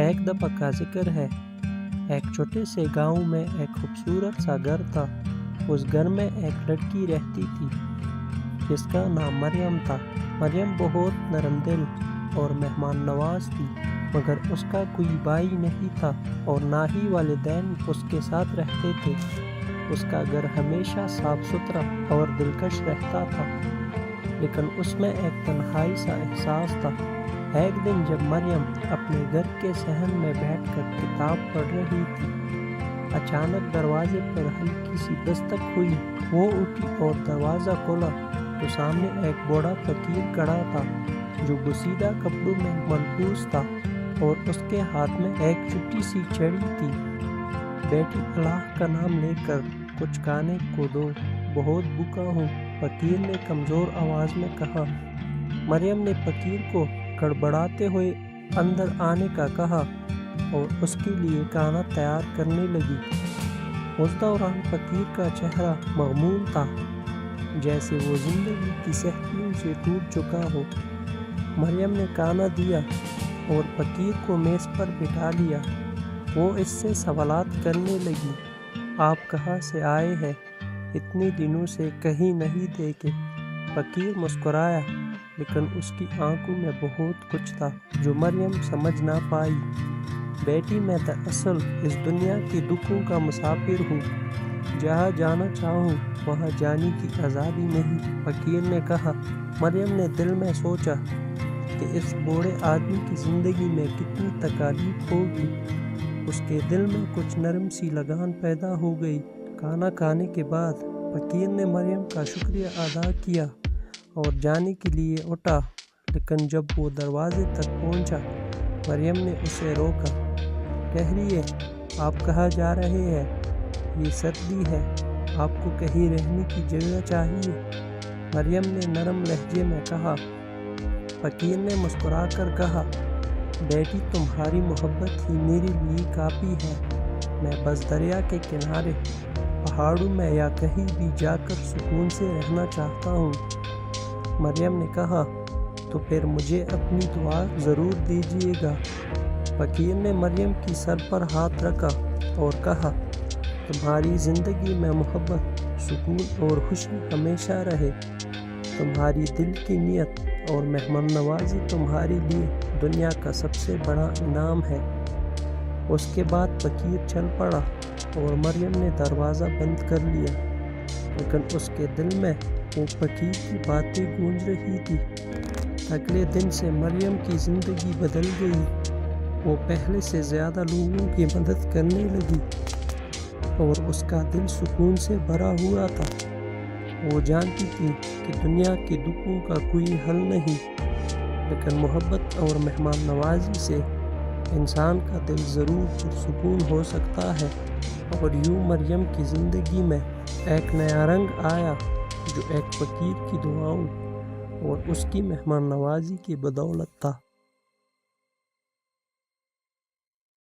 ایک دفعہ کا ذکر ہے، ایک چھوٹے سے گاؤں میں ایک خوبصورت سا گھر تھا۔ اس گھر میں ایک لڑکی رہتی تھی جس کا نام مریم تھا۔ مریم بہت نرم دل اور مہمان نواز تھی، مگر اس کا کوئی بھائی نہیں تھا اور نہ ہی والدین اس کے ساتھ رہتے تھے۔ اس کا گھر ہمیشہ صاف ستھرا اور دلکش رہتا تھا، لیکن اس میں ایک تنہائی سا احساس تھا۔ ایک دن جب مریم اپنے گھر کے صحن میں بیٹھ کر کتاب پڑھ رہی تھی، اچانک دروازے پر ہلکی سی دستک ہوئی۔ وہ اٹھی اور دروازہ کھولا تو سامنے ایک بوڑھا فقیر کھڑا تھا جو بوسیدہ کپڑوں میں ملبوس تھا اور اس کے ہاتھ میں ایک چھوٹی سی چھڑی تھی۔ بیٹی، اللہ کا نام لے کر کچھ کھانے کو دو، بہت بھوکا ہوں، فقیر نے کمزور آواز میں کہا۔ مریم نے فقیر کو گڑبڑاتے ہوئے اندر آنے کا کہا اور اس کے لیے کھانا تیار کرنے لگی۔ اس دوران فقیر کا چہرہ مغموم تھا، جیسے وہ زندگی کی سختیوں سے ٹوٹ چکا ہو۔ مریم نے کھانا دیا اور فقیر کو میز پر بٹھا لیا۔ وہ اس سے سوالات کرنے لگی، آپ کہاں سے آئے ہیں؟ اتنے دنوں سے کہیں نہیں دیکھے۔ فقیر مسکرایا، لیکن اس کی آنکھوں میں بہت کچھ تھا جو مریم سمجھ نہ پائی۔ بیٹی، میں دراصل اس دنیا کے دکھوں کا مسافر ہوں، جہاں جانا چاہوں وہاں جانے کی آزادی نہیں، فقیر نے کہا۔ مریم نے دل میں سوچا کہ اس بوڑھے آدمی کی زندگی میں کتنی تکالیف ہوگی۔ اس کے دل میں کچھ نرم سی لگن پیدا ہو گئی۔ کھانا کھانے کے بعد فقیر نے مریم کا شکریہ ادا کیا اور جانے کے لیے اٹھا، لیکن جب وہ دروازے تک پہنچا، مریم نے اسے روکا۔ ٹھہریے، آپ کہاں جا رہے ہیں؟ یہ سردی ہے، آپ کو کہیں رہنے کی جگہ چاہیے، مریم نے نرم لہجے میں کہا۔ فقیر نے مسکرا کر کہا، بیٹی، تمہاری محبت ہی میرے لیے کافی ہے۔ میں بس دریا کے کنارے، پہاڑوں میں یا کہیں بھی جا کر سکون سے رہنا چاہتا ہوں۔ مریم نے کہا، تو پھر مجھے اپنی دعا ضرور دیجیے گا۔ فقیر نے مریم کی سر پر ہاتھ رکھا اور کہا، تمہاری زندگی میں محبت، سکون اور خوشی ہمیشہ رہے۔ تمہاری دل کی نیت اور مہمان نوازی تمہارے لیے دنیا کا سب سے بڑا انعام ہے۔ اس کے بعد فقیر چل پڑا اور مریم نے دروازہ بند کر لیا، لیکن اس کے دل میں وہ فقیر کی باتیں گونج رہی تھی۔ اگلے دن سے مریم کی زندگی بدل گئی۔ وہ پہلے سے زیادہ لوگوں کی مدد کرنے لگی اور اس کا دل سکون سے بھرا ہوا تھا۔ وہ جانتی تھی کہ دنیا کے دکھوں کا کوئی حل نہیں، لیکن محبت اور مہمان نوازی سے انسان کا دل ضرور پرسکون ہو سکتا ہے۔ اور یوں مریم کی زندگی میں ایک نیا رنگ آیا، جو ایک فقیر کی دعاؤں اور اس کی مہمان نوازی کی بدولت تھا۔